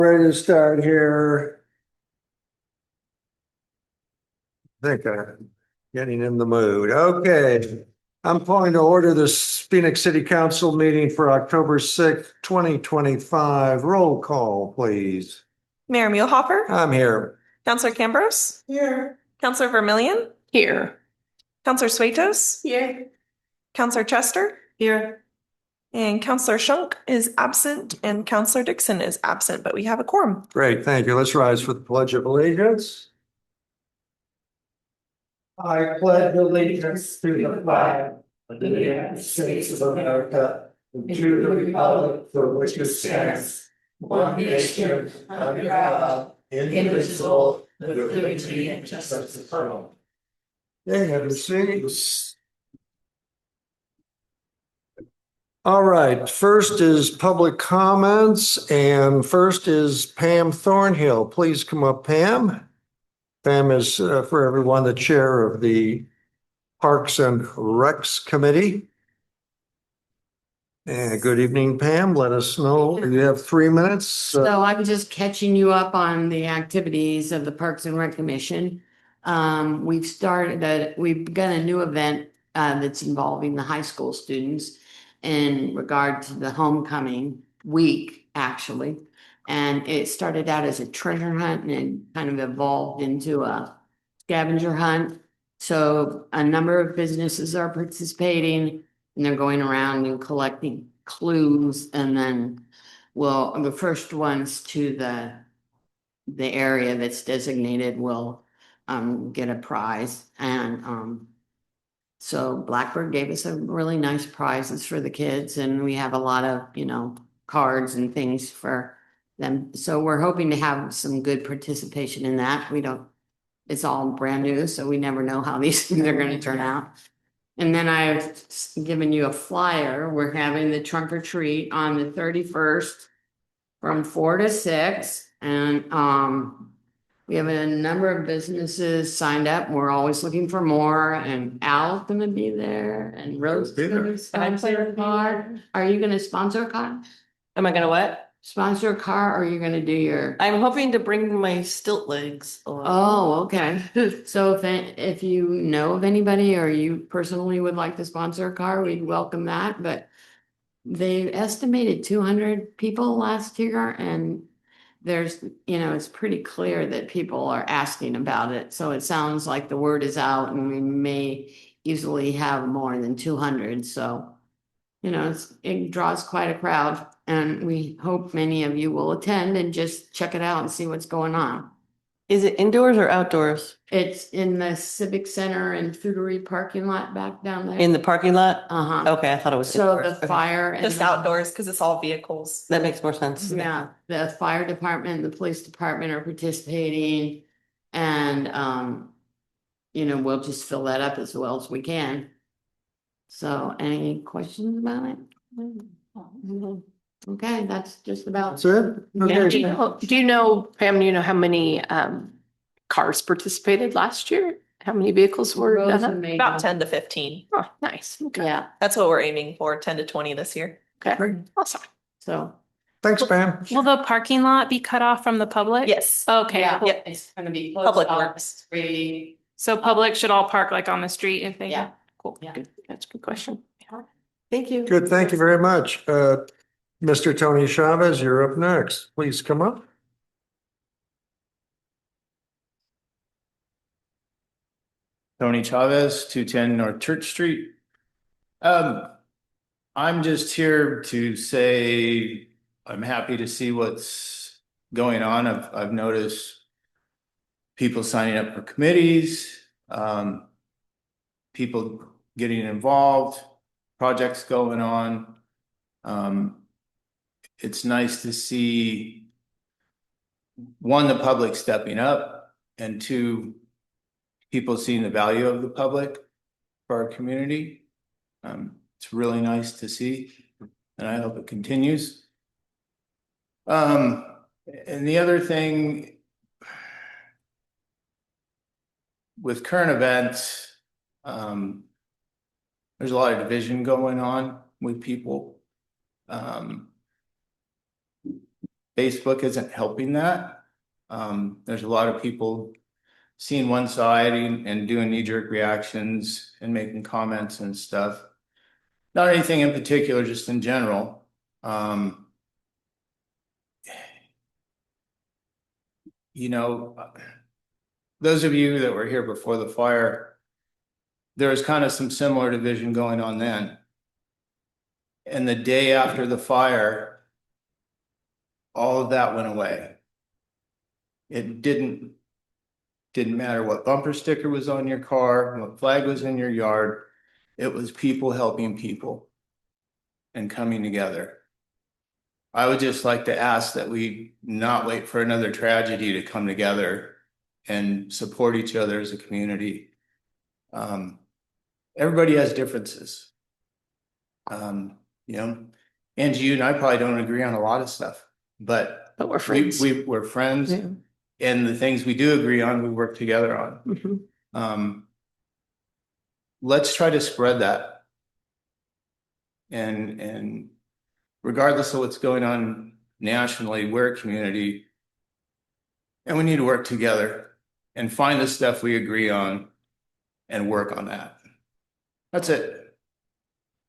Ready to start here. I think I'm getting in the mood. Okay. I'm calling to order this Phoenix City Council meeting for October 6th, 2025. Roll call, please. Mayor Muehlhopper, I'm here. Councilor Cambros, Here. Councilor Vermillion, Here. Councilor Swatos, Here. Councilor Chester, Here. and Councilor Shunk is absent, and Councilor Dixon is absent, but we have a quorum. Great, thank you. Let's rise for the Pledge of Allegiance. I pledge allegiance to the flag of the United States of America and to the republic for which it stands, one nation, under God, indivisible, with liberty and justice for all. Okay, have a seat. All right, first is public comments, and first is Pam Thornhill. Please come up, Pam. Pam is, for everyone, the chair of the Parks and Recs Committee. And good evening, Pam. Let us know. You have 3 minutes. So I'm just catching you up on the activities of the Parks and Rec Commission. We've begun a new event that's involving the high school students in regard to the homecoming week, actually. And it started out as a treasure hunt and it kind of evolved into a scavenger hunt. So a number of businesses are participating and they're going around and collecting clues, and then the first ones to the area that's designated will get a prize. And so Blackbird gave us some really nice prizes for the kids, and we have a lot of cards and things for them. So we're hoping to have some good participation in that. It's all brand new, so we never know how these things are going to turn out. And then I've given you a flyer. We're having the trunk or treat on the 31st from 4 to 6. And we have a number of businesses signed up. We're always looking for more. And Al's gonna be there, and Rose is gonna sponsor a car. Are you gonna sponsor a car? Am I gonna what? Sponsor a car, or are you gonna do your? I'm hoping to bring my stilt legs along. Oh, okay. So if you know of anybody or you personally would like to sponsor a car, we'd welcome that. But they estimated 200 people last year, and there's, it's pretty clear that people are asking about it. So it sounds like the word is out and we may easily have more than 200. So, it draws quite a crowd, and we hope many of you will attend and just check it out and see what's going on. Is it indoors or outdoors? It's in the Civic Center and Foodery parking lot back down there. In the parking lot? Uh-huh. Okay, I thought it was So indoors. the fire. Just outdoors, because it's all vehicles. That makes more sense. Yeah, the fire department, the police department are participating, and we'll just fill that up as well as we can. So any questions about it? Okay, that's just about. That's it? Yeah. Okay. Do you know, Pam, how many cars participated last year? How many vehicles were Rosa done? made About them. 10 to 15. Oh, nice. Okay. Yeah, That's what we're aiming for, 10 to 20 this year. Okay. Awesome. so. Thanks, Pam. Will the parking lot be cut off from the public? Yes. Okay, Yeah, cool. it's gonna be. Public closed off, works. free. So public should all park like on the street if they. Yeah. Cool. Yeah. Good. That's a good question. Thank you. Good, thank you very much. Mr. Tony Chavez, you're up next. Please come up. Tony Chavez, 210 North Church Street. I'm just here to say I'm happy to see what's going on. I've noticed people signing up for committees, people getting involved, projects going on. It's nice to see, one, the public stepping up, and two, people seeing the value of the public for our community. It's really nice to see, and I hope it continues. And the other thing, with current events, there's a lot of division going on with people. Facebook isn't helping that. There's a lot of people seeing one side and doing knee-jerk reactions and making comments and stuff. Not anything in particular, just in general. You know, those of you that were here before the fire, there was kind of some similar division going on then. And the day after the fire, all of that went away. It didn't matter what bumper sticker was on your car, what flag was in your yard. It was people helping people and coming together. I would just like to ask that we not wait for another tragedy to come together and support each other as a community. Everybody has differences. You know, Angie, you and I probably don't agree on a lot of stuff, but But we're friends. we're friends, Yeah. and the things we do agree on, we work together on. Mhm. Let's try to spread that. And regardless of what's going on nationally, we're a community. And we need to work together and find the stuff we agree on and work on that. That's it.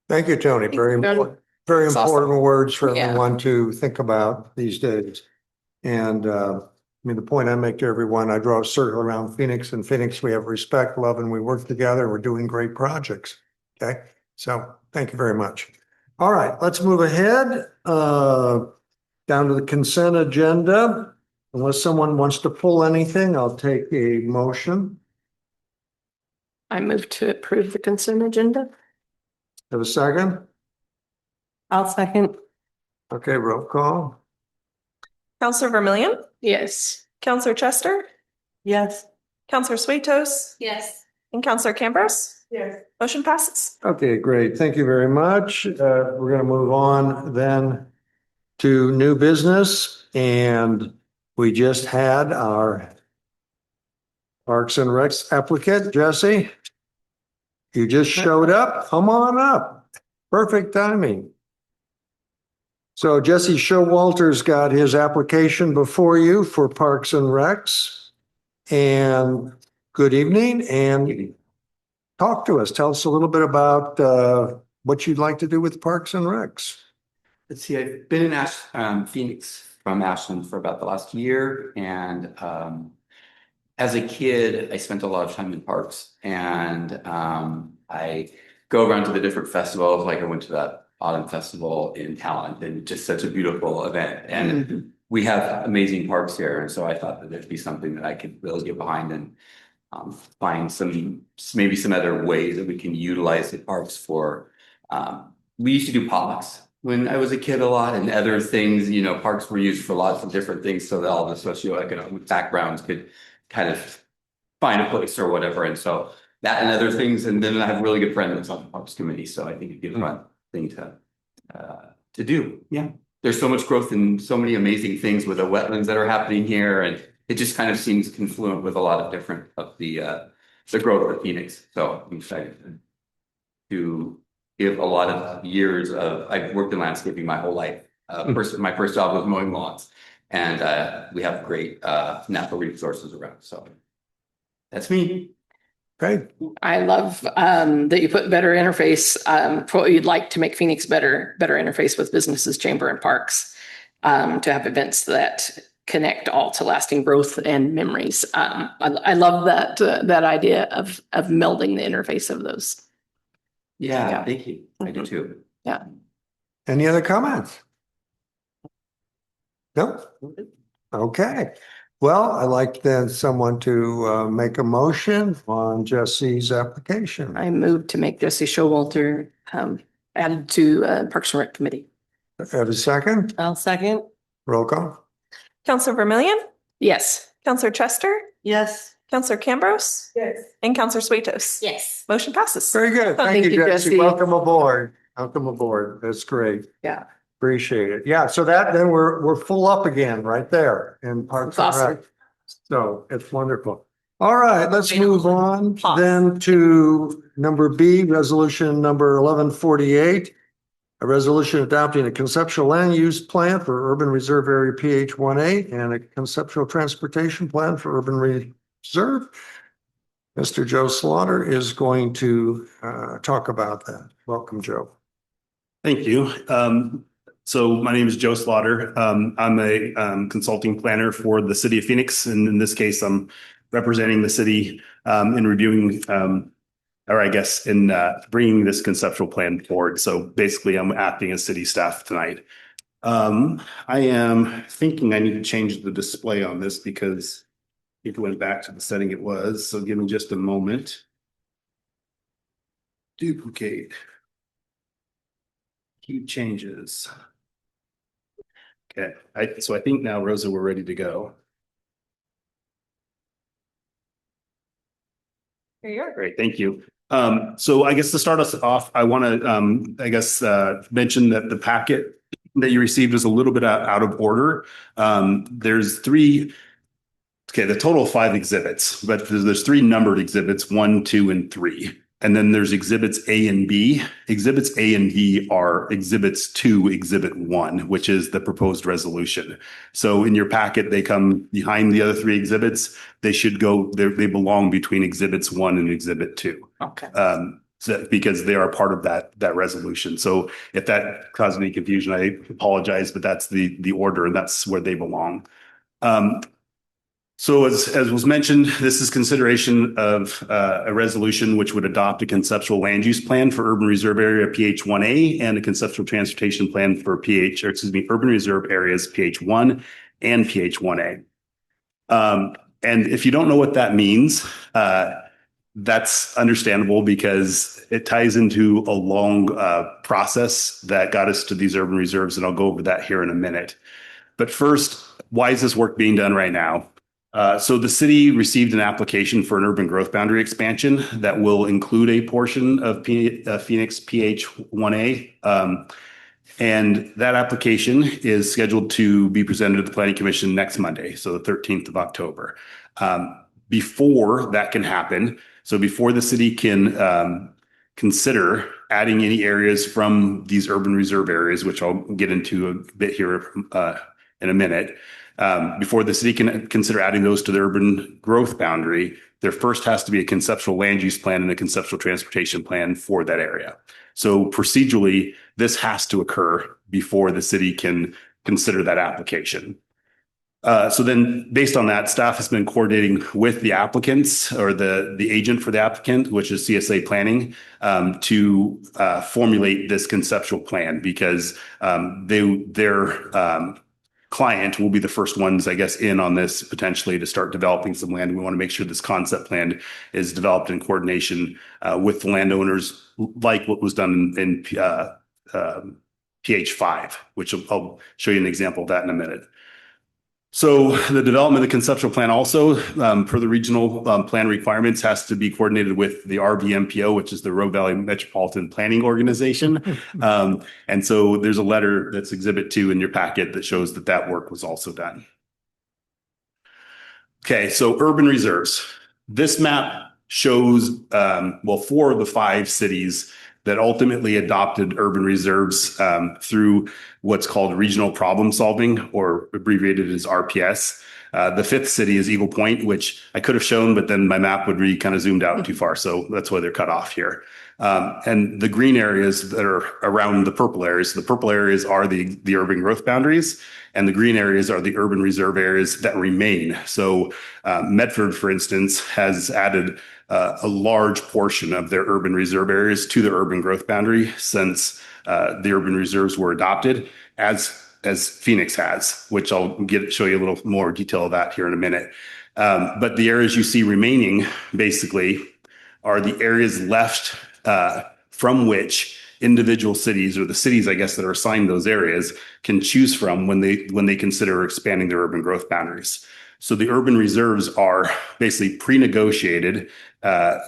Thank you, Tony. Very important, very It's awesome. important words for Yeah. everyone to think about these days. And I mean, the point I make to everyone, I draw a circle around Phoenix. In Phoenix, we have respect, love, and we work together. We're doing great projects. Okay, so thank you very much. All right, let's move ahead down to the consent agenda. Unless someone wants to pull anything, I'll take a motion. I move to approve the consent agenda. Have a second? I'll second. Okay, roll call. Counselor Vermillion, Yes. Counselor Chester, Yes. Counselor Sweetos, Yes. and Counselor Cambros. Yes. Motion passes. Okay, great. Thank you very much. We're going to move on then to new business. And we just had our Parks and Recs applicant, Jesse. You just showed up. Come on up. Perfect timing. So Jesse Showalter's got his application before you for Parks and Recs. And good evening and talk to us. Tell us a little bit about what you'd like to do with Parks and Recs. Let's see, I've been in Phoenix from Ashland for about the last year. And as a kid, I spent a lot of time in parks, and I go around to the different festivals. Like I went to that autumn festival in Talent, and just such a beautiful event. And we have amazing parks here. And so I thought that there'd be something that I could really get behind and find maybe some other ways that we can utilize the parks for. We used to do potlucks when I was a kid a lot, and other things, you know, parks were used for lots of different things so that all the socioeconomic backgrounds could kind of find a place or whatever. And so that and other things. And then I have a really good friend that's on the Parks Committee. So I think it'd be a fun thing to do. Yeah. There's so much growth and so many amazing things with the wetlands that are happening here. And it just kind of seems confluent with a lot of different of the growth of Phoenix. So I'm excited to give a lot of years of, I've worked in landscaping my whole life. My first job was mowing lawns, and we have great natural resources around. So that's me. Okay, I love that you put better interface for what you'd like to make Phoenix better interface with businesses, chamber, and parks, to have events that connect all to lasting growth and memories. I love that idea of melding the interface of those. Yeah, Yeah. thank you. I do too. Yeah. any other comments? No? Okay. Well, I'd like then someone to make a motion on Jesse's application. I moved to make Jesse Showalter added to Parks and Rec Committee. Have a second? I'll second. Roll call. Counselor Vermillion, Yes. Counselor Chester, Yes. Counselor Cambros, Yes. and Counselor Sweetos. Yes. Motion passes. Very good. Thank Thank you, you, Jesse. Jesse. Welcome aboard. Welcome aboard. That's great. Yeah. Appreciate it. Yeah, so that then we're full up again right there in Parks and Awesome. Rec. So it's wonderful. All right, let's move on Pause. then to number B, resolution number 1148. A resolution adopting a conceptual land use plan for urban reserve area PH 1A and a conceptual transportation plan for urban reserve. Mr. Joe Slaughter is going to talk about that. Welcome, Joe. Thank you. So my name is Joe Slaughter. I'm a consulting planner for the city of Phoenix. And in this case, I'm representing the city in reviewing, or I guess in bringing this conceptual plan forward. So basically, I'm acting as city staff tonight. I am thinking I need to change the display on this because it went back to the setting it was. So give me just a moment. Duplicate. Keep changes. Okay, so I think now, Rosa, we're ready to go. Here you are. Great, thank you. So I guess to start us off, I want to, mention that the packet that you received is a little bit out of order. There's three, the total of 5 exhibits, but there's 3 numbered exhibits, 1, 2, and 3. And then there's exhibits A and B. Exhibits A and B are exhibits to exhibit 1, which is the proposed resolution. So in your packet, they come behind the other 3 exhibits. They should go, they belong between exhibits 1 and exhibit 2. Okay. Because they are part of that resolution. So if that caused any confusion, I apologize, but that's the order and that's where they belong. So as was mentioned, this is consideration of a resolution which would adopt a conceptual land use plan for urban reserve area PH1A and a conceptual transportation plan for urban reserve areas PH1 and PH1A. And if you don't know what that means, that's understandable because it ties into a long process that got us to these urban reserves, and I'll go over that here in a minute. But first, why is this work being done right now? So the city received an application for an urban growth boundary expansion that will include a portion of Phoenix PH1A. And that application is scheduled to be presented to the Planning Commission next Monday, so the 13th of October. Before that can happen, so before the city can consider adding any areas from these urban reserve areas, which I'll get into a bit here in a minute, before the city can consider adding those to the urban growth boundary, there first has to be a conceptual land use plan and a conceptual transportation plan for that area. So procedurally, this has to occur before the city can consider that application. So then based on that, staff has been coordinating with the applicants or the agent for the applicant, which is CSA Planning, to formulate this conceptual plan because their client will be the first ones, I guess, in on this potentially to start developing some land. We want to make sure this concept plan is developed in coordination with the landowners, like what was done in PH5, which I'll show you an example of that in a minute. So the development of the conceptual plan also, per the regional plan requirements, has to be coordinated with the RVMPO, which is the Rogue Valley Metropolitan Planning Organization. And so there's a letter that's Exhibit 2 in your packet that shows that that work was also done. Okay, so urban reserves. This map shows, 4 of the 5 cities that ultimately adopted urban reserves through what's called regional problem solving, or abbreviated as RPS. The 5th city is Eagle Point, which I could have shown, but then my map would be kind of zoomed out too far. So that's why they're cut off here. And the green areas that are around the purple areas are the urban growth boundaries, and the green areas are the urban reserve areas that remain. So Medford, for instance, has added a large portion of their urban reserve areas to the urban growth boundary since the urban reserves were adopted, as Phoenix has, which I'll show you a little more detail of that here in a minute. But the areas you see remaining basically are the areas left from which individual cities, or the cities, I guess, that are assigned those areas, can choose from when they consider expanding their urban growth boundaries. So the urban reserves are basically pre-negotiated on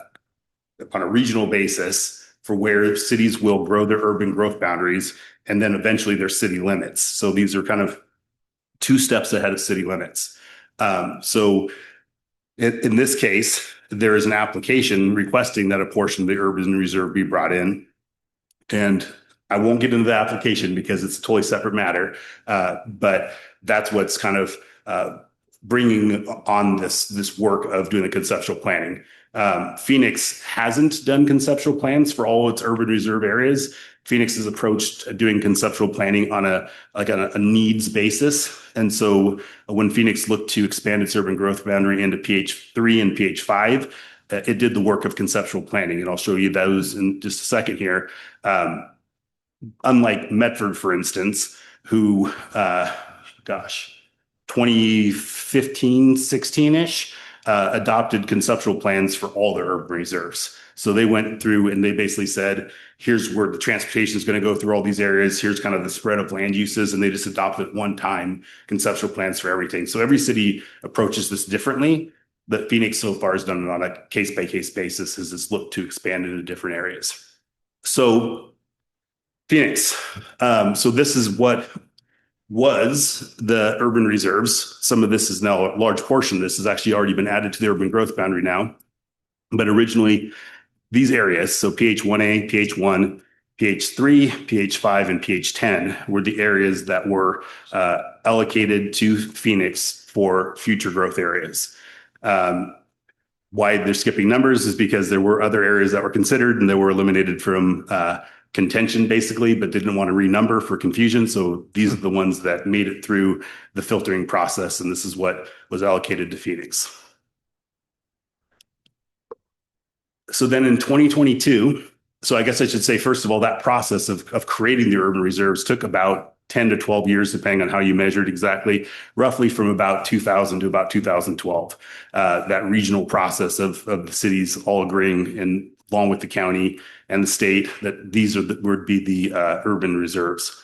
a regional basis for where cities will grow their urban growth boundaries, and then eventually their city limits. So these are kind of 2 steps ahead of city limits. So in this case, there is an application requesting that a portion of the urban reserve be brought in. And I won't get into the application because it's a totally separate matter. But that's what's kind of bringing on this work of doing the conceptual planning. Phoenix hasn't done conceptual plans for all its urban reserve areas. Phoenix has approached doing conceptual planning on a needs basis. And so when Phoenix looked to expand its urban growth boundary into PH3 and PH5, it did the work of conceptual planning. And I'll show you those in just a second here. Unlike Medford, for instance, who, 2015, 16-ish, adopted conceptual plans for all their urban reserves. So they went through and they basically said, here's where the transportation is going to go through all these areas. Here's kind of the spread of land uses. And they just adopted at one time conceptual plans for everything. So every city approaches this differently. But Phoenix so far has done it on a case-by-case basis as it's looked to expand into different areas. So Phoenix. So this is what was the urban reserves. Some of this is now a large portion of this has actually already been added to the urban growth boundary now. But originally, these areas, so PH1A, PH1, PH3, PH5, and PH10 were the areas that were allocated to Phoenix for future growth areas. Why they're skipping numbers is because there were other areas that were considered and they were eliminated from contention basically, but didn't want to renumber for confusion. So these are the ones that made it through the filtering process. And this is what was allocated to Phoenix. So then in 2022, so I guess I should say, first of all, that process of creating the urban reserves took about 10 to 12 years, depending on how you measured exactly, roughly from about 2000 to about 2012. That regional process of the cities all agreeing, and along with the county and the state, that these would be the urban reserves.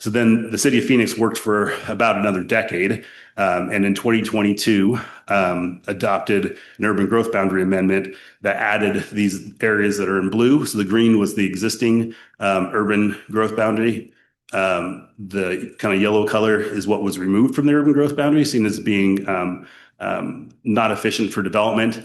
So then the city of Phoenix worked for about another decade, and in 2022 adopted an urban growth boundary amendment that added these areas that are in blue. So the green was the existing urban growth boundary. The kind of yellow color is what was removed from the urban growth boundary, seen as being not efficient for development.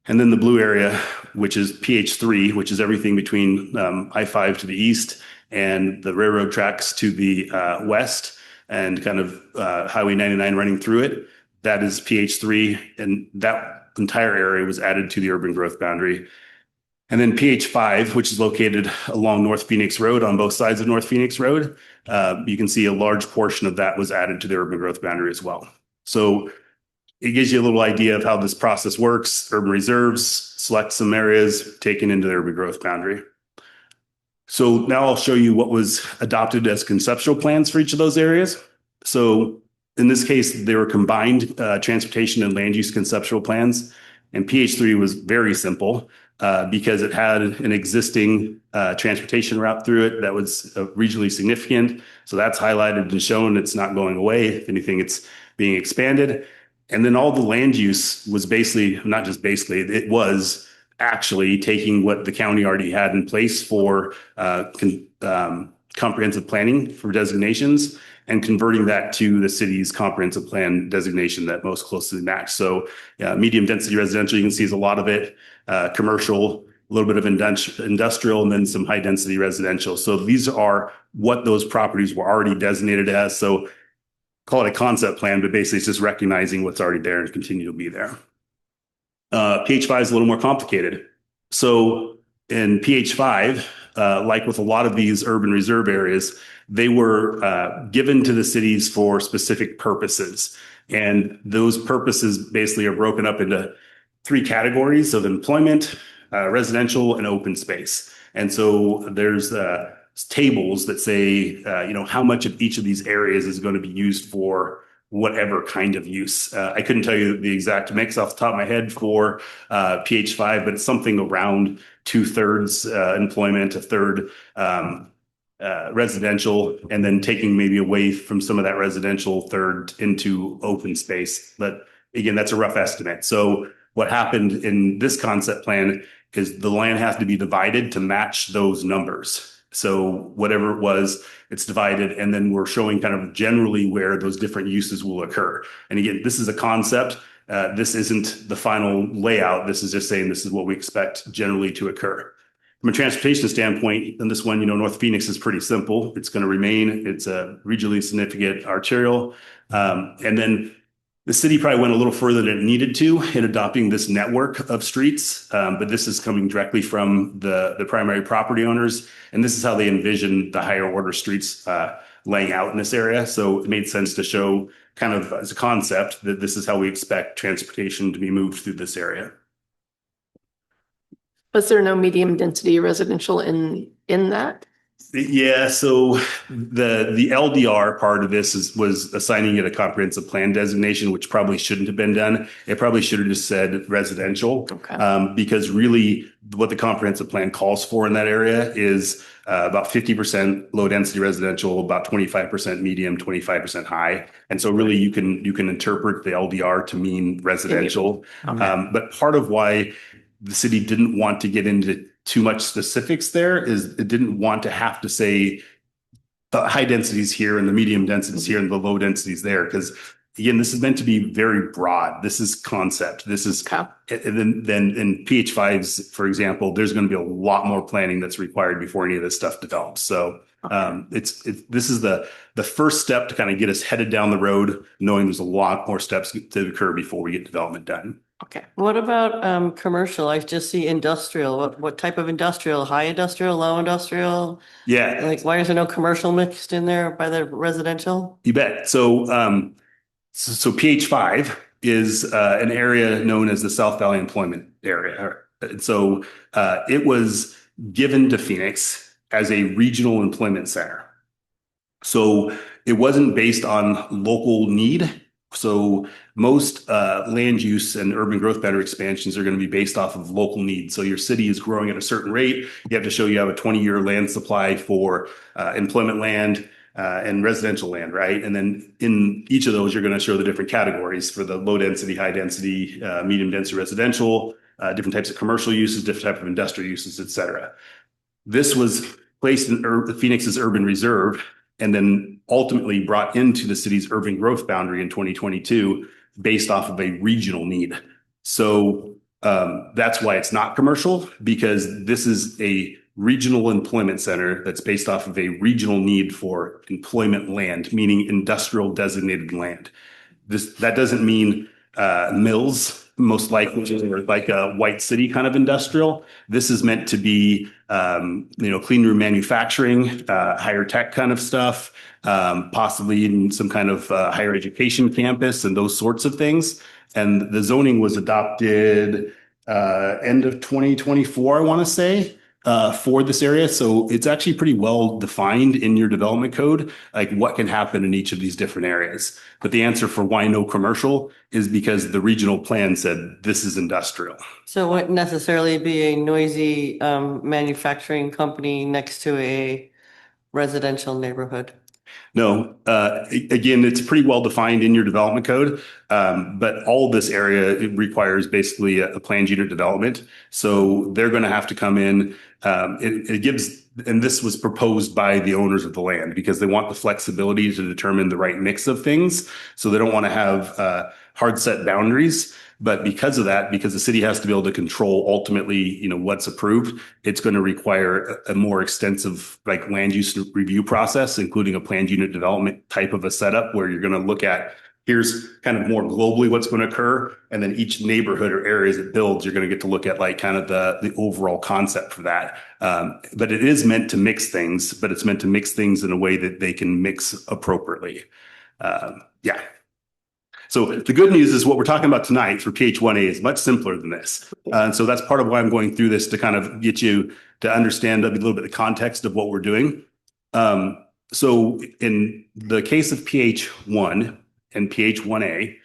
And then the blue area, which is PH3, which is everything between I-5 to the east and the railroad tracks to the west, and kind of Highway 99 running through it. That is PH3, and that entire area was added to the urban growth boundary. And then PH5, which is located along North Phoenix Road on both sides of North Phoenix Road, you can see a large portion of that was added to the urban growth boundary as well. So it gives you a little idea of how this process works. Urban reserves, select some areas, taken into the urban growth boundary. So now I'll show you what was adopted as conceptual plans for each of those areas. So in this case, they were combined transportation and land use conceptual plans. And PH3 was very simple because it had an existing transportation route through it that was regionally significant. So that's highlighted and shown. It's not going away. If anything, it's being expanded. And then all the land use was basically, not just basically, it was actually taking what the county already had in place for comprehensive planning for designations and converting that to the city's comprehensive plan designation that most closely matched. So medium density residential, you can see is a lot of it, commercial, a little bit of industrial, and then some high density residential. So these are what those properties were already designated as. So call it a concept plan, but basically it's just recognizing what's already there and continue to be there. PH5 is a little more complicated. So in PH5, like with a lot of these urban reserve areas, they were given to the cities for specific purposes. And those purposes basically are broken up into three categories of employment, residential, and open space. And so there's tables that say, how much of each of these areas is going to be used for whatever kind of use. I couldn't tell you the exact mix off the top of my head for PH5, but it's something around 2/3 employment, 1/3 residential, and then taking maybe away from some of that residential 1/3 into open space. But again, that's a rough estimate. So what happened in this concept plan is the land has to be divided to match those numbers. So whatever it was, it's divided, and then we're showing kind of generally where those different uses will occur. And again, this is a concept. This isn't the final layout. This is just saying this is what we expect generally to occur. From a transportation standpoint, in this one, North Phoenix is pretty simple. It's going to remain. It's a regionally significant arterial. And then the city probably went a little further than it needed to in adopting this network of streets. But this is coming directly from the primary property owners. And this is how they envision the higher order streets laying out in this area. So it made sense to show kind of as a concept that this is how we expect transportation to be moved through this area. Was there no medium density residential in that? Yeah, so the LDR part of this was assigning it a comprehensive plan designation, which probably shouldn't have been done. It probably should have just said residential. Okay. Because really what the comprehensive plan calls for in that area is about 50% low density residential, about 25% medium, 25% high. And so really you can interpret the LDR to mean residential. Okay. But part of why the city didn't want to get into too much specifics there is it didn't want to have to say the high densities here and the medium densities here and the low densities there. Because again, this is meant to be very broad. This is concept. This is, and then in PH5s, for example, there's going to be a lot more planning that's required before any of this stuff develops. So this is the first step to kind of get us headed down the road, knowing there's a lot more steps to occur before we get development done. Okay. What about commercial? I just see industrial. What type of industrial? High industrial, low industrial? Yeah. Like, why is there no commercial mixed in there by the residential? You bet. So PH5 is an area known as the South Valley Employment Area. So it was given to Phoenix as a regional employment center. So it wasn't based on local need. So most land use and urban growth boundary expansions are going to be based off of local needs. So your city is growing at a certain rate. You have to show you have a 20-year land supply for employment land and residential land, right? And then in each of those, you're going to show the different categories for the low density, high density, medium density residential, different types of commercial uses, different type of industrial uses, et cetera. This was placed in Phoenix's urban reserve and then ultimately brought into the city's urban growth boundary in 2022 based off of a regional need. So that's why it's not commercial, because this is a regional employment center that's based off of a regional need for employment land, meaning industrial designated land. That doesn't mean mills, most likely, or like a white city kind of industrial. This is meant to be, clean room manufacturing, higher tech kind of stuff, possibly in some kind of higher education campus and those sorts of things. And the zoning was adopted end of 2024, I want to say, for this area. So it's actually pretty well defined in your development code, like what can happen in each of these different areas. But the answer for why no commercial is because the regional plan said this is industrial. So it wouldn't necessarily be a noisy manufacturing company next to a residential neighborhood. No, again, it's pretty well defined in your development code, but all this area, it requires basically a planned unit development. So they're going to have to come in. It gives, and this was proposed by the owners of the land because they want the flexibility to determine the right mix of things. So they don't want to have hard set boundaries. But because of that, because the city has to be able to control ultimately, what's approved, it's going to require a more extensive like land use review process, including a planned unit development type of a setup where you're going to look at here's kind of more globally what's going to occur. And then each neighborhood or areas it builds, you're going to get to look at like kind of the overall concept for that. But it is meant to mix things, but it's meant to mix things in a way that they can mix appropriately. Yeah. So the good news is what we're talking about tonight for PH1A is much simpler than this. And so that's part of why I'm going through this to kind of get you to understand a little bit the context of what we're doing. So in the case of PH1 and PH1A,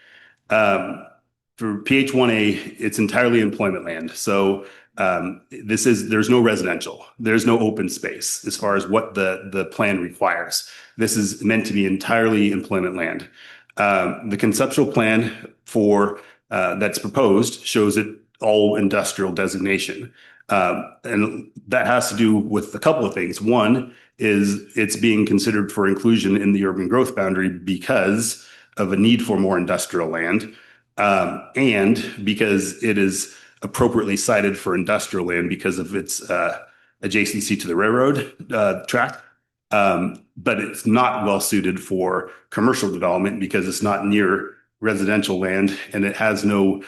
for PH1A, it's entirely employment land. So there's no residential, there's no open space as far as what the plan requires. This is meant to be entirely employment land. The conceptual plan for that's proposed shows it all industrial designation. And that has to do with a couple of things. One is it's being considered for inclusion in the urban growth boundary because of a need for more industrial land, and because it is appropriately cited for industrial land because of its adjacency to the railroad track. But it's not well suited for commercial development because it's not near residential land and it has no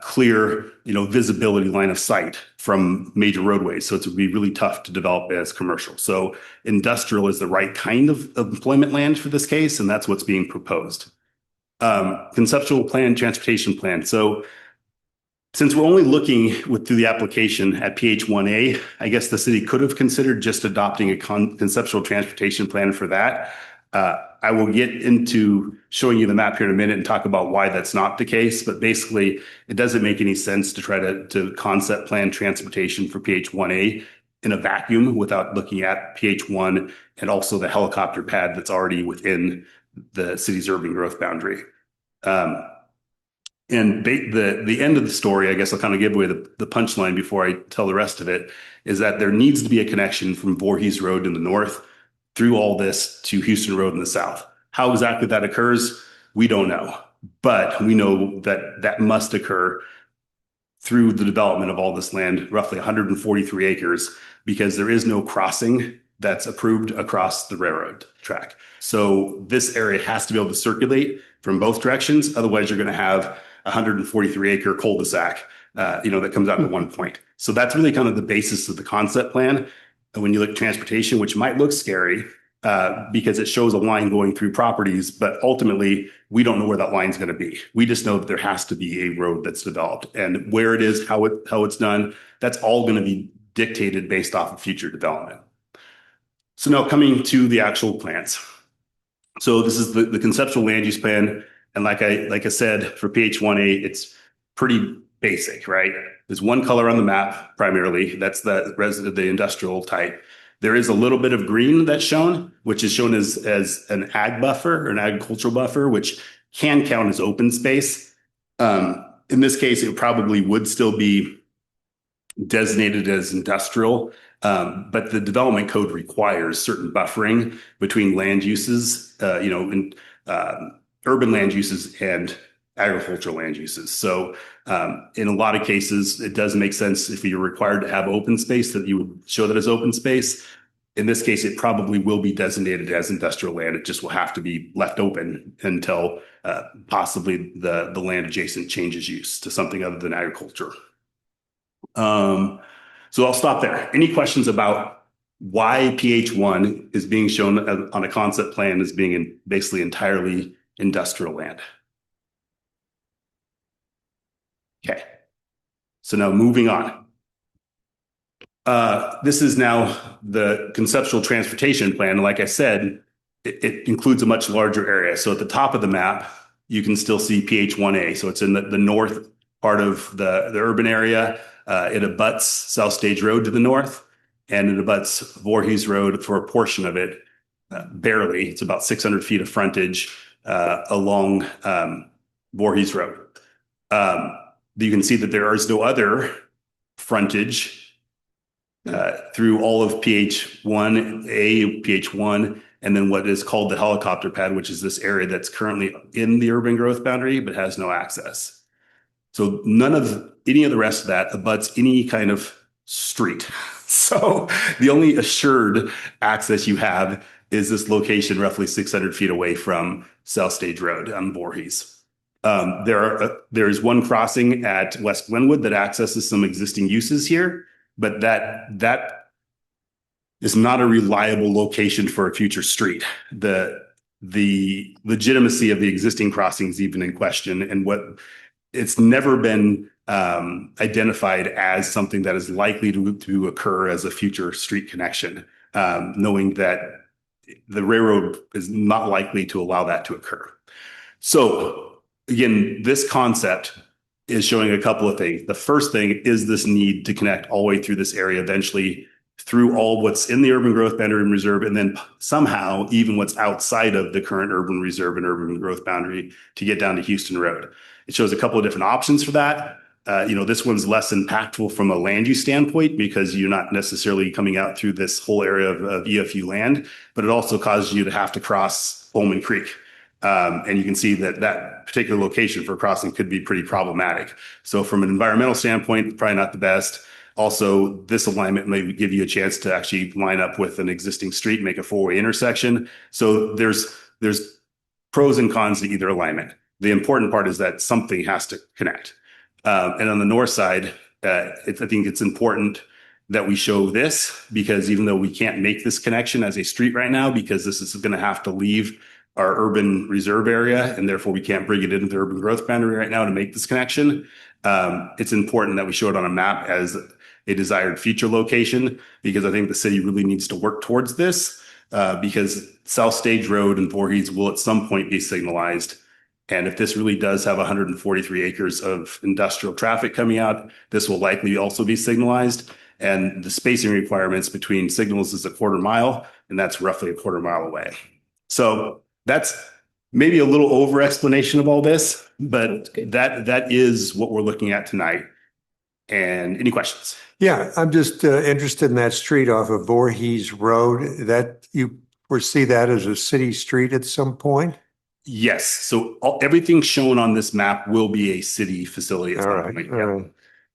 clear, visibility line of sight from major roadways. So it would be really tough to develop as commercial. So industrial is the right kind of employment land for this case, and that's what's being proposed. Conceptual plan, transportation plan. So since we're only looking through the application at PH1A, I guess the city could have considered just adopting a conceptual transportation plan for that. I will get into showing you the map here in a minute and talk about why that's not the case. But basically, it doesn't make any sense to try to concept plan transportation for PH1A in a vacuum without looking at PH1 and also the helicopter pad that's already within the city's urban growth boundary. And the end of the story, I guess I'll kind of give away the punchline before I tell the rest of it, is that there needs to be a connection from Voorhees Road in the north through all this to Houston Road in the south. How exactly that occurs, we don't know. But we know that that must occur through the development of all this land, roughly 143 acres, because there is no crossing that's approved across the railroad track. So this area has to be able to circulate from both directions. Otherwise, you're going to have 143 acre cul-de-sac, that comes out to one point. So that's really kind of the basis of the concept plan. And when you look at transportation, which might look scary because it shows a line going through properties, but ultimately we don't know where that line's going to be. We just know that there has to be a road that's developed, and where it is, how it's done, that's all going to be dictated based off of future development. So now coming to the actual plans. So this is the conceptual land use plan. And like I said, for PH1A, it's pretty basic, right? There's one color on the map primarily. That's the industrial type. There is a little bit of green that's shown, which is shown as an ag buffer or an agricultural buffer, which can count as open space. In this case, it probably would still be designated as industrial, but the development code requires certain buffering between land uses, urban land uses and agricultural land uses. So in a lot of cases, it does make sense if you're required to have open space that you would show that as open space. In this case, it probably will be designated as industrial land. It just will have to be left open until possibly the land adjacent changes use to something other than agriculture. So I'll stop there. Any questions about why PH1 is being shown on a concept plan as being basically entirely industrial land? Okay, so now moving on. This is now the conceptual transportation plan. Like I said, it includes a much larger area. So at the top of the map, you can still see PH1A. So it's in the north part of the urban area. It abuts South Stage Road to the north, and it abuts Voorhees Road for a portion of it, barely. It's about 600 feet of frontage along Voorhees Road. You can see that there is no other frontage through all of PH1A, PH1, and then what is called the helicopter pad, which is this area that's currently in the urban growth boundary, but has no access. So none of any of the rest of that abuts any kind of street. So the only assured access you have is this location roughly 600 feet away from South Stage Road on Voorhees. There is one crossing at West Glenwood that accesses some existing uses here, but that is not a reliable location for a future street. The legitimacy of the existing crossing is even in question, and it's never been identified as something that is likely to occur as a future street connection, knowing that the railroad is not likely to allow that to occur. So again, this concept is showing a couple of things. The first thing is this need to connect all the way through this area, eventually through all what's in the urban growth boundary and reserve, and then somehow even what's outside of the current urban reserve and urban growth boundary to get down to Houston Road. It shows a couple of different options for that. This one's less impactful from a land use standpoint because you're not necessarily coming out through this whole area of EFU land, but it also causes you to have to cross Bowman Creek. And you can see that particular location for crossing could be pretty problematic. So from an environmental standpoint, probably not the best. Also, this alignment may give you a chance to actually line up with an existing street, make a four-way intersection. So there's pros and cons to either alignment. The important part is that something has to connect. And on the north side, I think it's important that we show this, because even though we can't make this connection as a street right now, because this is going to have to leave our urban reserve area, and therefore we can't bring it into the urban growth boundary right now to make this connection. It's important that we show it on a map as a desired future location, because I think the city really needs to work towards this, because South Stage Road and Voorhees will at some point be signalized. And if this really does have 143 acres of industrial traffic coming out, this will likely also be signalized. And the spacing requirements between signals is a quarter mile, and that's roughly a quarter mile away. So that's maybe a little over explanation of all this, but that is what we're looking at tonight. And any questions? Yeah, I'm just interested in that street off of Voorhees Road. That you foresee that as a city street at some point? Yes. So everything shown on this map will be a city facility at some point. All right.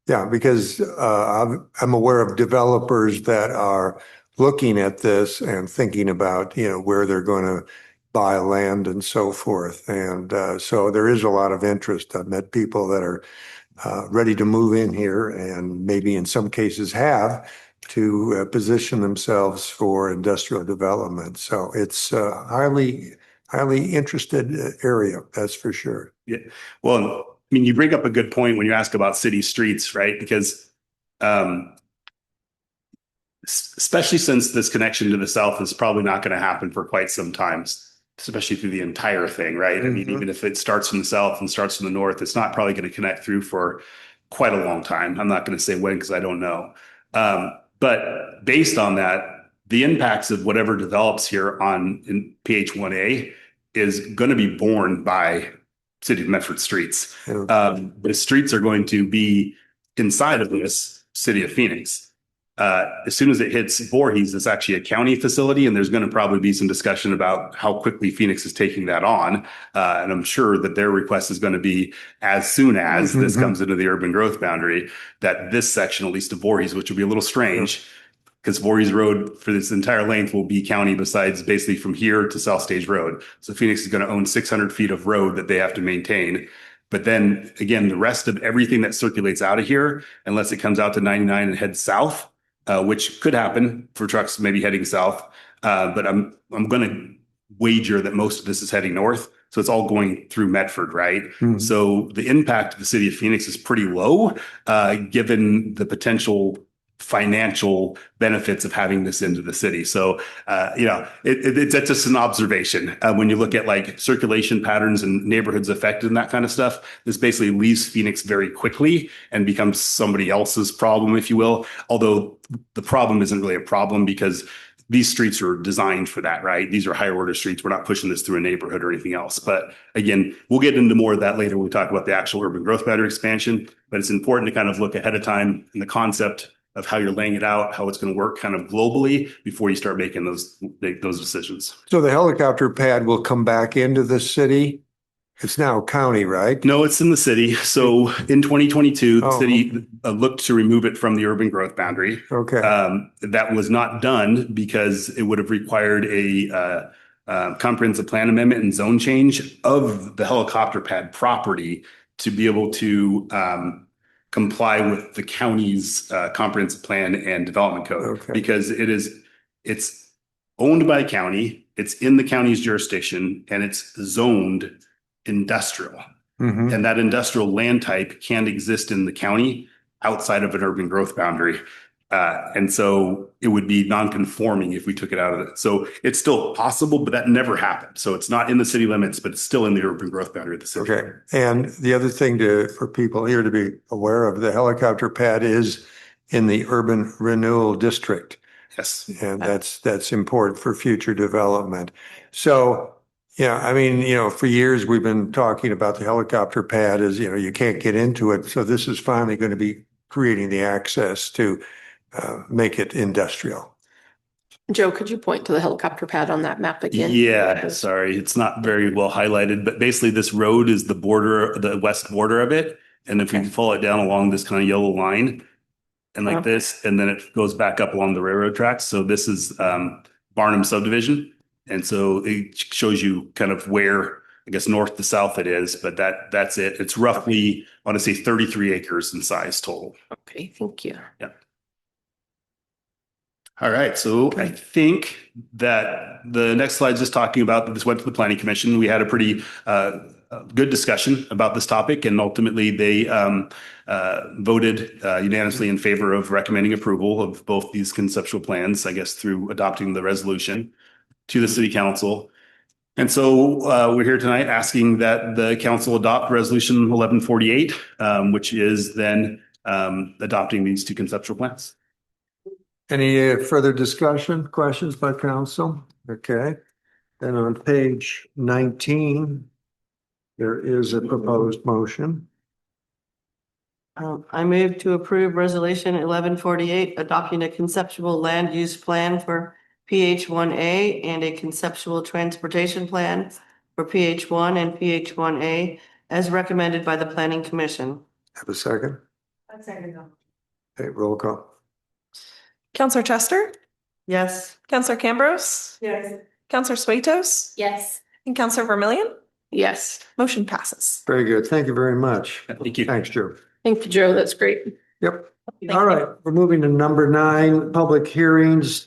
Yeah, because I'm aware of developers that are looking at this and thinking about, where they're going to buy land and so forth. And so there is a lot of interest. I've met people that are ready to move in here, and maybe in some cases have, to position themselves for industrial development. So it's a highly interested area, that's for sure. Yeah. Well, I mean, you bring up a good point when you ask about city streets, right? Because especially since this connection to the south is probably not going to happen for quite some time, especially through the entire thing, right? I mean, even if it starts from the south and starts from the north, it's not probably going to connect through for quite a long time. I'm not going to say when, because I don't know. But based on that, the impacts of whatever develops here in PH1A is going to be borne by City of Medford streets. The streets are going to be inside of this City of Phoenix. As soon as it hits Voorhees, it's actually a county facility, and there's going to probably be some discussion about how quickly Phoenix is taking that on. And I'm sure that their request is going to be, as soon as this comes into the urban growth boundary, that this section, at least of Voorhees, which will be a little strange, because Voorhees Road for this entire length will be county, besides basically from here to South Stage Road. So Phoenix is going to own 600 feet of road that they have to maintain. But then again, the rest of everything that circulates out of here, unless it comes out to 99 and heads south, which could happen for trucks maybe heading south. But I'm going to wager that most of this is heading north. So it's all going through Medford, right? So the impact of the city of Phoenix is pretty low, given the potential financial benefits of having this into the city. So, it's just an observation. When you look at like circulation patterns and neighborhoods affected and that kind of stuff, this basically leaves Phoenix very quickly and becomes somebody else's problem, if you will. Although the problem isn't really a problem, because these streets are designed for that, right? These are higher order streets. We're not pushing this through a neighborhood or anything else. But again, we'll get into more of that later when we talk about the actual urban growth boundary expansion. But it's important to kind of look ahead of time in the concept of how you're laying it out, how it's going to work kind of globally before you start making those decisions. So the helicopter pad will come back into the city? It's now county, right? No, it's in the city. So in 2022, the city looked to remove it from the urban growth boundary. Okay. That was not done because it would have required a comprehensive plan amendment and zone change of the helicopter pad property to be able to comply with the county's comprehensive plan and development code. Okay. Because it's owned by county, it's in the county's jurisdiction, and it's zoned industrial. And that industrial land type can't exist in the county outside of an urban growth boundary. And so it would be non-conforming if we took it out of it. So it's still possible, but that never happened. So it's not in the city limits, but it's still in the urban growth boundary of the city. Okay. And the other thing for people here to be aware of, the helicopter pad is in the urban renewal district. Yes. And that's important for future development. So, yeah, I mean, for years we've been talking about the helicopter pad as, you can't get into it. So this is finally going to be creating the access to make it industrial. Joe, could you point to the helicopter pad on that map again? Yeah, sorry, it's not very well highlighted, but basically this road is the west border of it. And if we follow it down along this kind of yellow line, and like this, and then it goes back up along the railroad tracks. So this is Barnum subdivision. And so it shows you kind of where, I guess, north to south it is, but that's it. It's roughly, I want to say 33 acres in size total. Okay, thank you. All right, so I think that the next slide is just talking about, this went to the planning commission. We had a pretty good discussion about this topic, and ultimately they voted unanimously in favor of recommending approval of both these conceptual plans, I guess, through adopting the resolution to the city council. And so we're here tonight asking that the council adopt resolution 1148, which is then adopting these two conceptual plans. Any further discussion, questions by council? Okay. Then on page 19, there is a proposed motion. I move to approve resolution 1148, adopting a conceptual land use plan for PH1A and a conceptual transportation plan for PH1 and PH1A as recommended by the planning commission. Have a second? Okay, roll call. Counselor Chester, Yes. Counselor Cambrose, Yes. Counselor Suetos, Yes. and Counselor Vermillion. Yes. Motion passes. Very good. Thank you very much. Thank you. Thanks, Joe. Thank you, Joe. That's great. Yep. All right, we're moving to number 9, public hearings.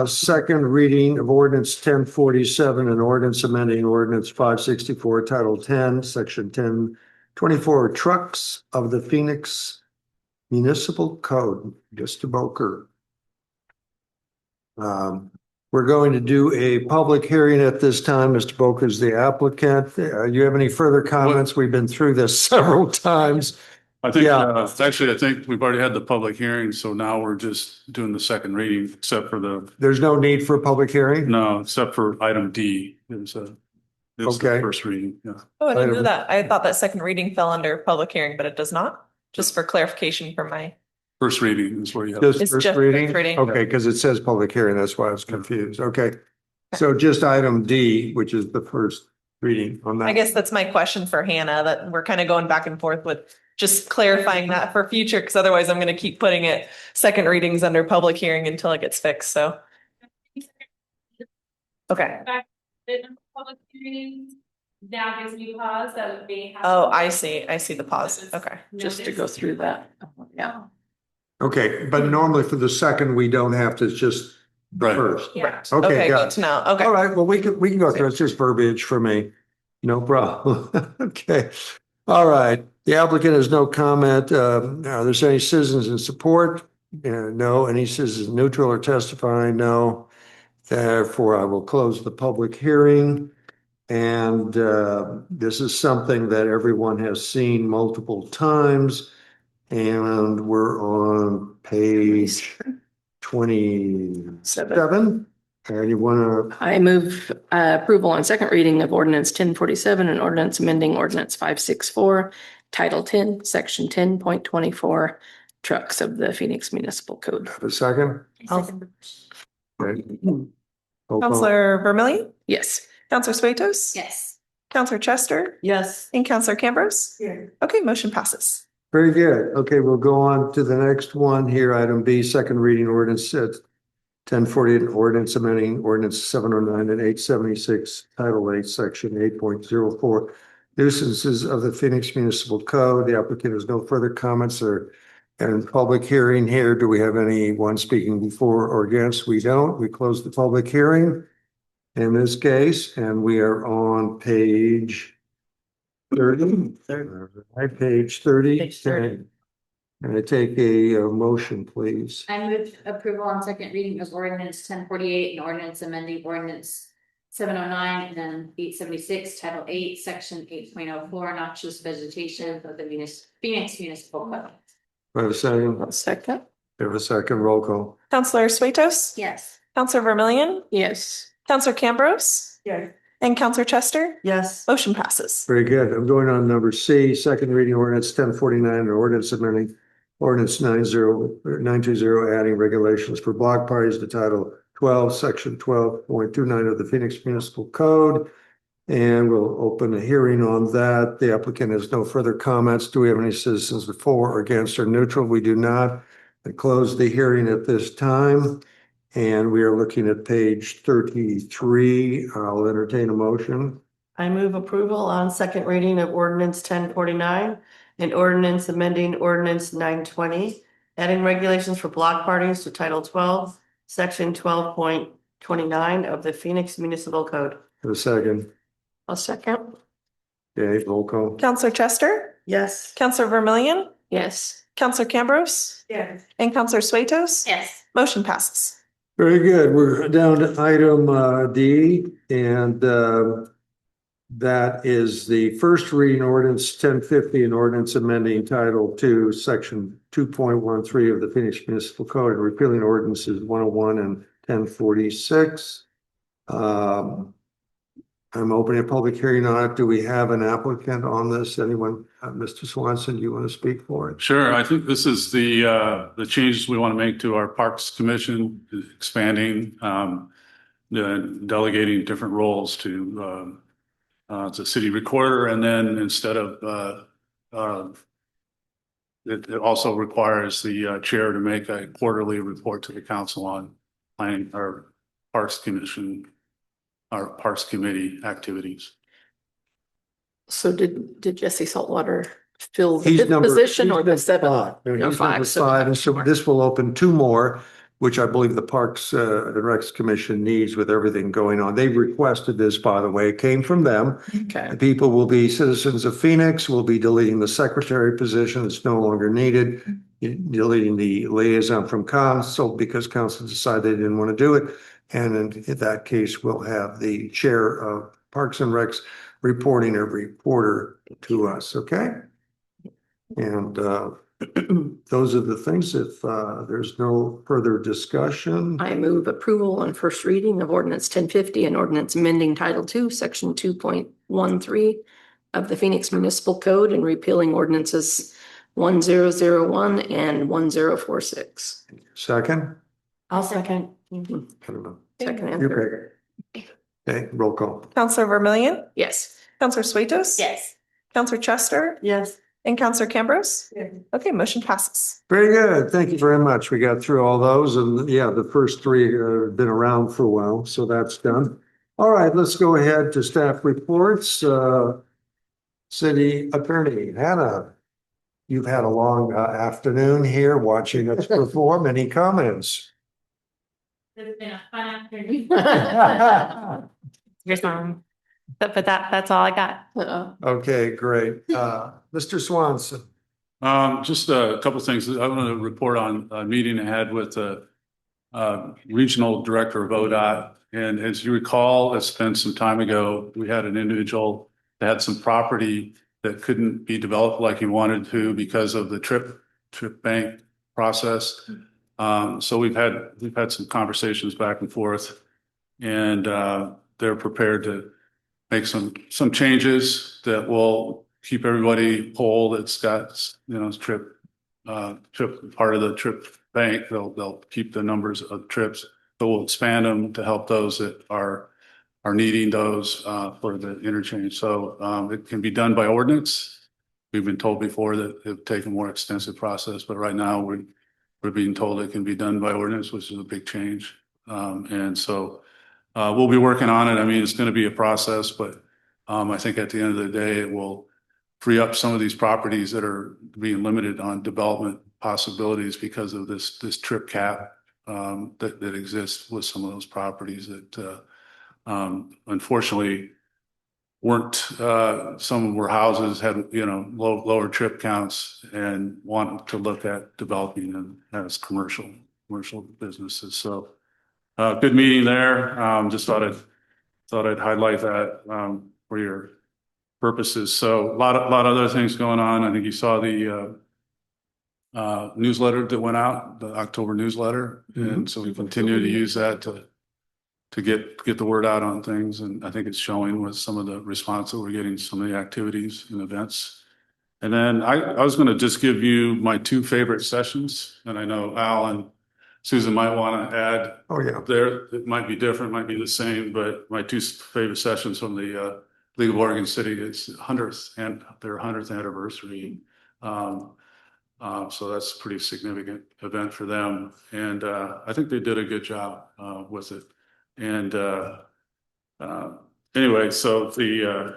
Second reading of ordinance 1047 and ordinance amending ordinance 564, title 10, section 1024, trucks of the Phoenix Municipal Code. Mr. Boker. We're going to do a public hearing at this time. Mr. Boker is the applicant. You have any further comments? We've been through this several times. I think, Yeah. actually, I think we've already had the public hearing, so now we're just doing the second reading, except for There's no need for a public hearing? no, except for item D. It's the Okay. first reading, yeah. Oh, I didn't know Item- that. I thought that second reading fell under public hearing, but it does not. Just for clarification for my, First reading is where you have. Just It's first just reading? first reading. Okay, because it says public hearing, that's why I was confused. Okay. So just item D, which is the first reading on that. I guess that's my question for Hannah, that we're kind of going back and forth with just clarifying that for future, because otherwise I'm going to keep putting it second readings under public hearing until it gets fixed, so. Okay. Public hearings, now gives me pause, that would be. Oh, I see the pause. Okay. Just to go through that. Yeah. Okay, but normally for the second, we don't have to, it's just the Right. first. Right. Okay, Okay, got good it. to know. Okay. All right, well, we can go through, it's just verbiage for me. No problem. Okay. All right, the applicant has no comment. Are there any citizens in support? No. Any citizens neutral or testifying? No. Therefore, I will close the public hearing. And this is something that everyone has seen multiple times. And we're on page 27. And you want to, I move approval on second reading of ordinance 1047 and ordinance amending ordinance 564, title 10, section 10.24, trucks of the Phoenix Municipal Code. have a second? Okay. Roll call. Counselor Vermillion, Yes. Counselor Suetos. Yes. Counselor Chester Yes. and Counselor Cambrose. Okay, motion passes. Very good. Okay, we'll go on to the next one here, item B, second reading ordinance at 1048, ordinance amending ordinance 709 and 876, title 8, section 8.04, nuisances of the Phoenix Municipal Code. The applicant has no further comments or and public hearing here. Do we have anyone speaking before or against? We don't. We close the public hearing in this case, and we are on page 30. Right, page 30. Page 30. And I take a motion, please. I move approval on second reading of ordinance 1048 and ordinance amending ordinance 709 and then 876, title 8, section 8.04, noxious vegetation of the Phoenix Municipal Code. Do I have a second? I'll second. Do I have a second roll call? Counselor Suetos. Yes. Counselor Vermillion, Yes. Counselor Cambrose. And Counselor Chester. Yes. Motion passes. Very good. I'm going on number C, second reading ordinance 1049 and ordinance amending ordinance 920, adding regulations for block parties to title 12, section 12.29 of the Phoenix Municipal Code. And we'll open a hearing on that. The applicant has no further comments. Do we have any citizens for or against or neutral? We do not. I close the hearing at this time. And we are looking at page 33. I'll entertain a motion. I move approval on second reading of ordinance 1049 and ordinance amending ordinance 920, adding regulations for block parties to Title 12, Section 12.29 of the Phoenix Municipal Code. For a second. I'll second. Okay, roll call. Counselor Chester, Yes. Counselor Vermillion, Yes. Counselor Cambrose, Yes. and Counselor Suetos. Yes. Motion passes. Very good. We're down to item D, and that is the first reading ordinance 1050 and ordinance amending Title II, Section 2.13 of the Phoenix Municipal Code and repealing ordinances 101 and 1046. I'm opening a public hearing on it. Do we have an applicant on this? Anyone? Mr. Swanson, do you want to speak for it? Sure, I think this is the changes we want to make to our Parks Commission, expanding, delegating different roles to the city recorder, and then instead of it also requires the chair to make a quarterly report to the council on planning our Parks Commission, our Parks Committee activities. So did Jesse Saltwater fill the He's fifth number- position he's or the number seventh? five. No, No, he's five, number so five, and so more. this will open two more, which I believe the Parks and Recs Commission needs with everything going on. They requested this, by the way. It came from them. Okay. The people will be citizens of Phoenix. We'll be deleting the secretary position. It's no longer needed. Deleting the liaison from council because council decided they didn't want to do it. And in that case, we'll have the chair of Parks and Recs reporting every quarter to us, okay? And those are the things. If there's no further discussion, I move approval on first reading of ordinance 1050 and ordinance amending Title II, Section 2.13 of the Phoenix Municipal Code and repealing ordinances 1001 and 1046. second? I'll second. I don't know. Second and You third. pick it. Okay, roll call. Counselor Vermillion, Yes. Counselor Suetos. Yes. Counselor Chester, Yes. and Counselor Cambrose. Yes. Okay, motion passes. Very good. Thank you very much. We got through all those and yeah, the first three have been around for a while, so that's done. All right, let's go ahead to staff reports. City Attorney Hannah, you've had a long afternoon here watching us perform. Any comments? It's been a fun afternoon. Here's mom. But that's all I got. Okay, great. Mr. Swanson. Just a couple of things. I want to report on a meeting I had with the regional director of ODOT. And as you recall, it's been some time ago, we had an individual that had some property that couldn't be developed like he wanted to because of the trip bank process. So we've had some conversations back and forth, and they're prepared to make some changes that will keep everybody whole. That's got, trip part of the trip bank. They'll keep the numbers of trips, but we'll expand them to help those that are needing those for the interchange. So it can be done by ordinance. We've been told before that it would take a more extensive process, but right now we're being told it can be done by ordinance, which is a big change. And so we'll be working on it. I mean, it's going to be a process, but I think at the end of the day, it will free up some of these properties that are being limited on development possibilities because of this trip cap that exists with some of those properties that unfortunately weren't, some were houses had, lower trip counts and want to look at developing them as commercial businesses. So good meeting there. Just thought I'd highlight that for your purposes. So a lot of other things going on. I think you saw the newsletter that went out, the October newsletter. And so we continue to use that to get the word out on things. And I think it's showing with some of the response that we're getting, some of the activities and events. And then I was going to just give you my two favorite sessions. And I know Al and Susan might want to add. Oh, yeah. There, it might be different, might be the same, but my two favorite sessions from the League of Oregon City is their 100th anniversary. So that's a pretty significant event for them. And I think they did a good job with it. And anyway, so the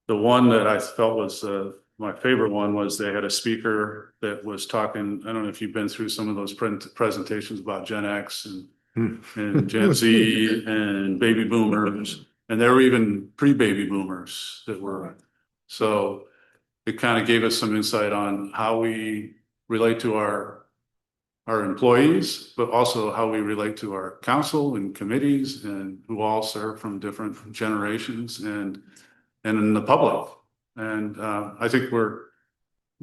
one that I felt was my favorite one was they had a speaker that was talking. I don't know if you've been through some of those presentations about Gen X and Gen Z and baby boomers, and there were even pre-baby boomers that were. So it kind of gave us some insight on how we relate to our employees, but also how we relate to our council and committees and who all serve from different generations and in the public. And I think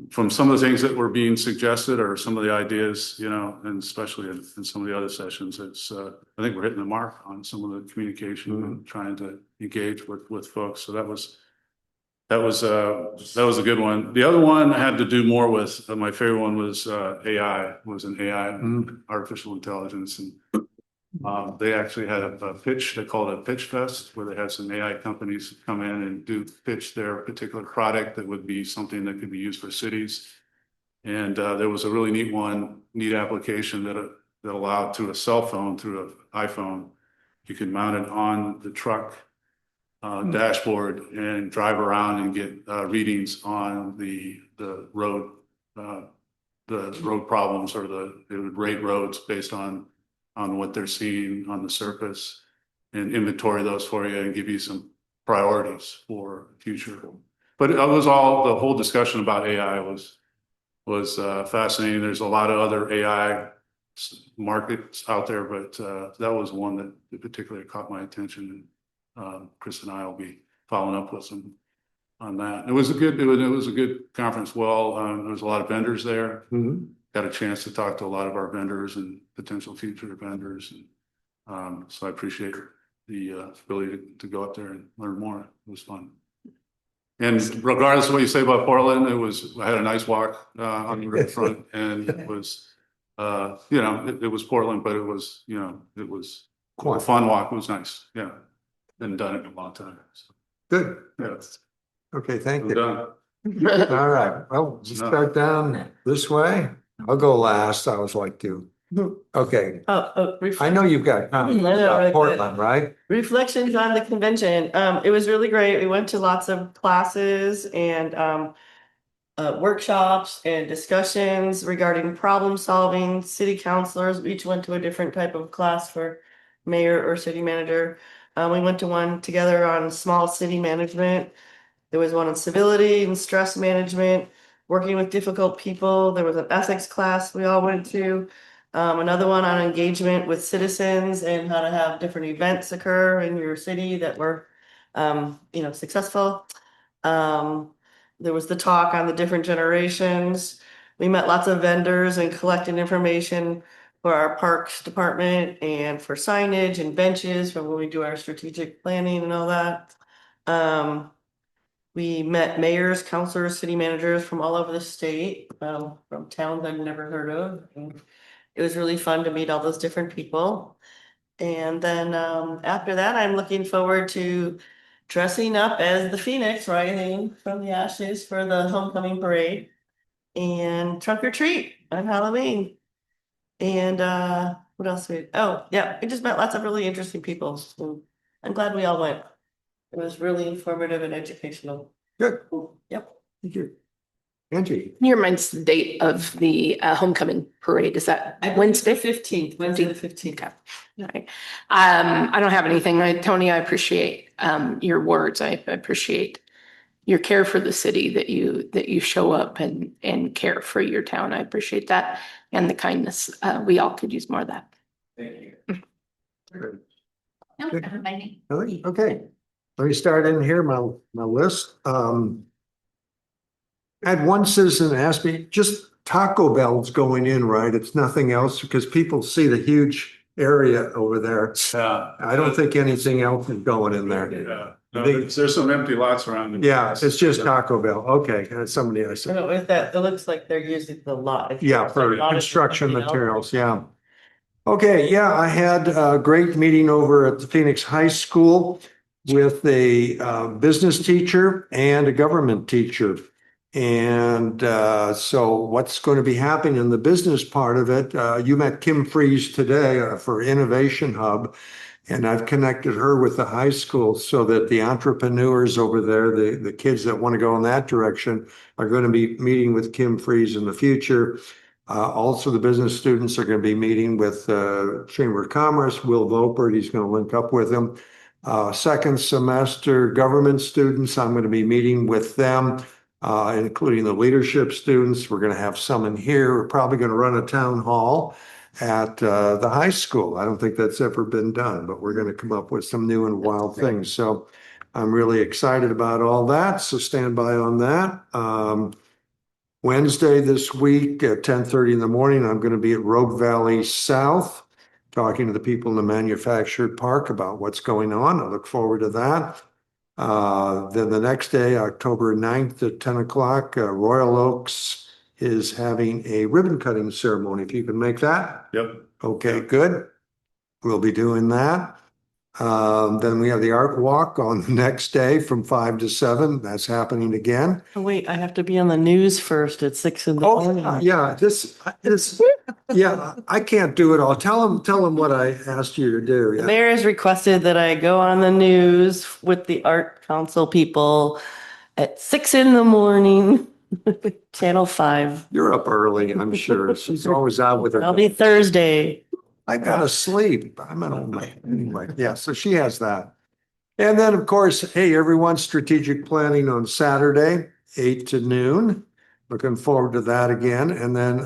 from some of the things that were being suggested or some of the ideas, and especially in some of the other sessions, I think we're hitting the mark on some of the communication and trying to engage with folks. So that was a good one. The other one had to do more with, my favorite one was AI, artificial intelligence. And they actually had a pitch, they called it a pitch fest, where they had some AI companies come in and pitch their particular product that would be something that could be used for cities. And there was a really neat application that allowed through a cell phone, through an iPhone, you could mount it on the truck dashboard and drive around and get readings on the road problems, or it would rate roads based on what they're seeing on the surface and inventory those for you and give you some priorities for future. But it was the whole discussion about AI was fascinating. There's a lot of other AI markets out there, but that was one that particularly caught my attention. Chris and I will be following up with them on that. It was a good conference. Well, there was a lot of vendors there. Got a chance to talk to a lot of our vendors and potential future vendors. And so I appreciate the ability to go up there and learn more. It was fun. And regardless of what you say about Portland, I had a nice walk on the riverfront, and it was, it was Portland, but it was a fun walk. It was nice. Yeah. Been done it in a long time. So. Good. Yeah. Okay, thank you. Done. All right, well, let's start down this way. I'll go last. I always like to. Okay, I know you've got comments about Portland, right? Reflections on the convention. It was really great. We went to lots of classes and workshops and discussions regarding problem solving. City councilors each went to a different type of class for mayor or city manager. We went to one together on small city management. There was one on civility and stress management, working with difficult people. There was an ethics class we all went to. Another one on engagement with citizens and how to have different events occur in your city that were, successful. There was the talk on the different generations. We met lots of vendors and collected information for our parks department and for signage and benches for when we do our strategic planning and all that. We met mayors, councilors, city managers from all over the state, from towns I've never heard of. And it was really fun to meet all those different people. And then after that, I'm looking forward to dressing up as the Phoenix rising from the ashes for the homecoming parade and trunk or treat on Halloween. And what else? We just met lots of really interesting people. So I'm glad we all went. It was really informative and educational. Good. Yep. Thank you. Angie. Can you remind us the date of the homecoming parade? Is that Wednesday? 15th, Wednesday the 15th. Okay. All right. I don't have anything. Tony, I appreciate your words. I appreciate your care for the city, that you show up and care for your town. I appreciate that, and the kindness. We all could use more of that. Thank you. No, everybody. Okay, let me start in here, my list. I had one citizen ask me, just Taco Bell's going in, right? It's nothing else, because people see the huge area over there. Yeah. I don't think anything else is going in there. Yeah. No, there's some empty lots around. Yeah, it's just Taco Bell. Okay, somebody I I said. don't know if that, it looks like they're using the lot. Yeah, for construction materials, yeah. Okay, yeah, I had a great meeting over at the Phoenix High School. with a business teacher and a government teacher. And so what's going to be happening in the business part of it, you met Kim Fries today for Innovation Hub, and I've connected her with the high school so that the entrepreneurs over there, the kids that want to go in that direction, are going to be meeting with Kim Fries in the future. Also, the business students are going to be meeting with Chamber of Commerce, Will Vopert, he's going to link up with them. Second semester government students, I'm going to be meeting with them, including the leadership students. We're going to have some in here. We're probably going to run a town hall at the high school. I don't think that's ever been done, but we're going to come up with some new and wild things. So I'm really excited about all that. So stand by on that. Wednesday this week at 10:30 in the morning, I'm going to be at Rogue Valley South, talking to the people in the manufactured park about what's going on. I look forward to that. Then the next day, October 9th at 10 o'clock, Royal Oaks is having a ribbon cutting ceremony. If you can make that. Yep. Okay, good. We'll be doing that. Then we have the art walk on the next day from 5 to 7. That's happening again. Oh, wait, I have to be on the news first at 6 in the morning. Yeah, yeah, I can't do it all. Tell them what I asked you to do. The Yeah. mayor has requested that I go on the news with the art council people at 6 in the morning, Channel 5. You're up early, I'm sure. She's always out with her. That'll be Thursday. I gotta sleep. I'm an old man. Anyway, yeah, so she has that. And then, of course, hey, everyone, strategic planning on Saturday, 8 to noon. Looking forward to that again. And then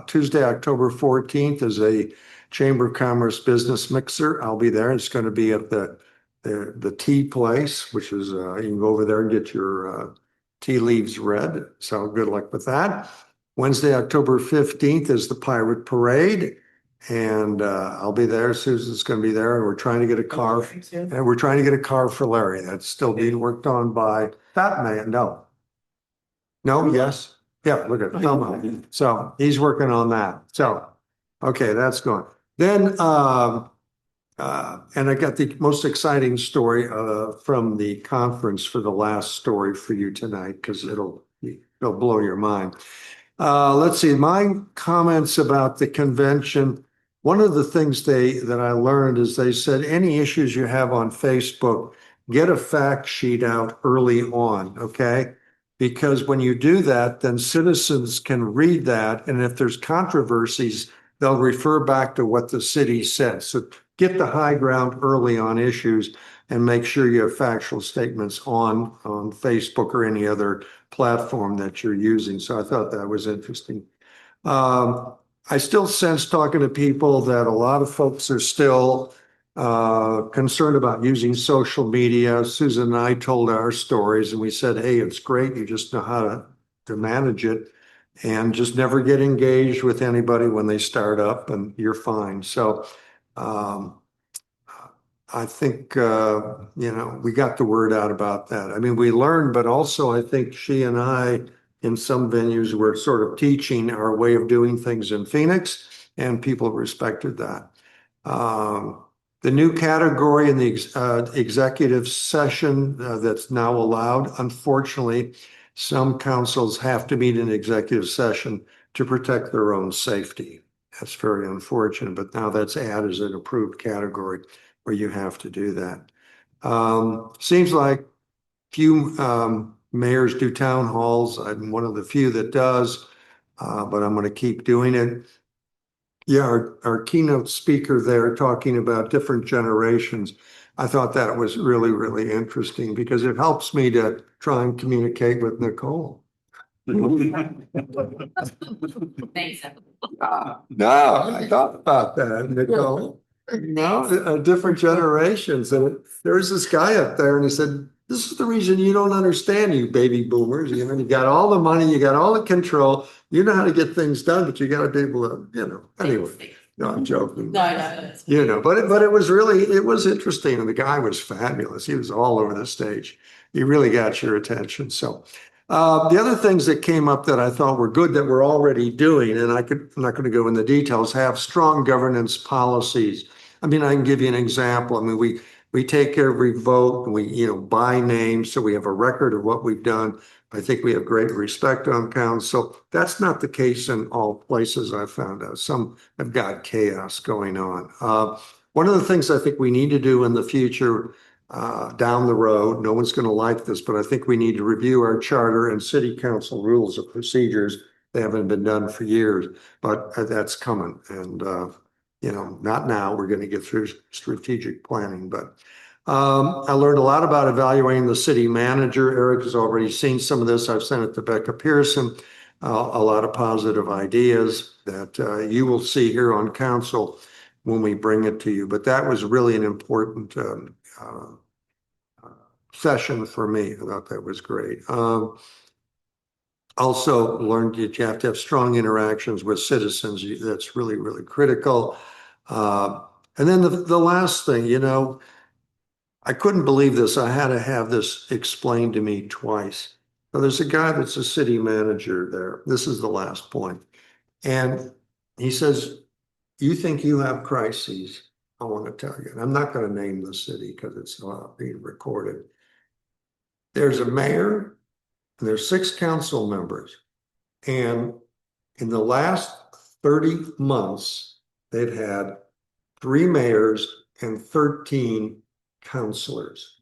Tuesday, October 14th is a Chamber of Commerce business mixer. I'll be there. It's going to be at the tea place, which is you can go over there and get your tea leaves read. So good luck with that. Wednesday, October 15th is the Pirate Parade. And I'll be there. Susan's going to be there, and we're trying to get a car. And we're trying to get a car for Larry. That's still being worked on by that man. No. No, yes. Yeah, look at Thelma. So he's working on that. So, okay, that's going. Then, and I got the most exciting story from the conference for the last story for you tonight, because it'll blow your mind. Let's see, my comments about the convention. One of the things that I learned is they said any issues you have on Facebook, get a fact sheet out early on, okay? Because when you do that, then citizens can read that, and if there's controversies, they'll refer back to what the city says. So get the high ground early on issues and make sure you have factual statements on Facebook or any other platform that you're using. So I thought that was interesting. I still sense talking to people that a lot of folks are still concerned about using social media. Susan and I told our stories and we said, hey, it's great. You just know how to manage it and just never get engaged with anybody when they start up and you're fine. So I think, we got the word out about that. I mean, we learned, but also I think she and I, in some venues, were sort of teaching our way of doing things in Phoenix, and people respected that. The new category in the executive session that's now allowed, unfortunately, some councils have to meet in executive session to protect their own safety. That's very unfortunate, but now that's added as an approved category where you have to do that. Seems like few mayors do town halls. I'm one of the few that does, but I'm going to keep doing it. Yeah, our keynote speaker there talking about different generations. I thought that was really, really interesting because it helps me to try and communicate with Nicole. Thanks. No, I thought about that, Nicole. No, different generations. And there was this guy up there and he said, this is the reason you don't understand, you baby boomers. You know, you got all the money, you got all the control, you know how to get things done, but you got to be able to, anyway. No, I'm joking. No. But it was interesting. And the guy was fabulous. He was all over the stage. He really got your attention. So the other things that came up that I thought were good that we're already doing, and I'm not going to go into details, have strong governance policies. I mean, I can give you an example. I mean, we take every vote and we, by name, so we have a record of what we've done. I think we have great respect on council. That's not the case in all places I've found out. Some have got chaos going on. One of the things I think we need to do in the future, down the road, no one's going to like this, but I think we need to review our charter and city council rules of procedures. They haven't been done for years, but that's coming. And, not now. We're going to get through strategic planning, but I learned a lot about evaluating the city manager. Eric has already seen some of this. I've sent it to Becca Pearson. A lot of positive ideas that you will see here on council when we bring it to you. But that was really an important session for me. I thought that was great. Also learned that you have to have strong interactions with citizens. That's really, really critical. And then the last thing, I couldn't believe this. I had to have this explained to me twice. Now, there's a guy that's a city manager there. This is the last point. And he says, you think you have crises? I want to tell you. And I'm not going to name the city because it's not being recorded. There's a mayor and there's 6 council members. And in the last 30 months, they've had 3 mayors and 13 counselors.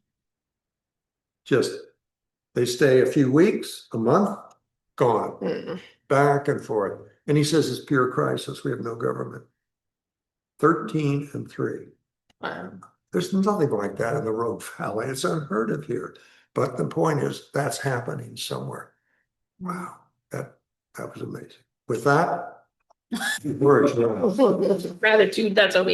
They stay a few weeks, a month, gone, back and forth. And he says it's pure crisis. We have no government. 13 and 3. Wow. There's nothing like that in the Rogue Valley. It's unheard of here. But the point is that's happening somewhere. Wow, that was amazing. With that, words. Gratitude, that's all we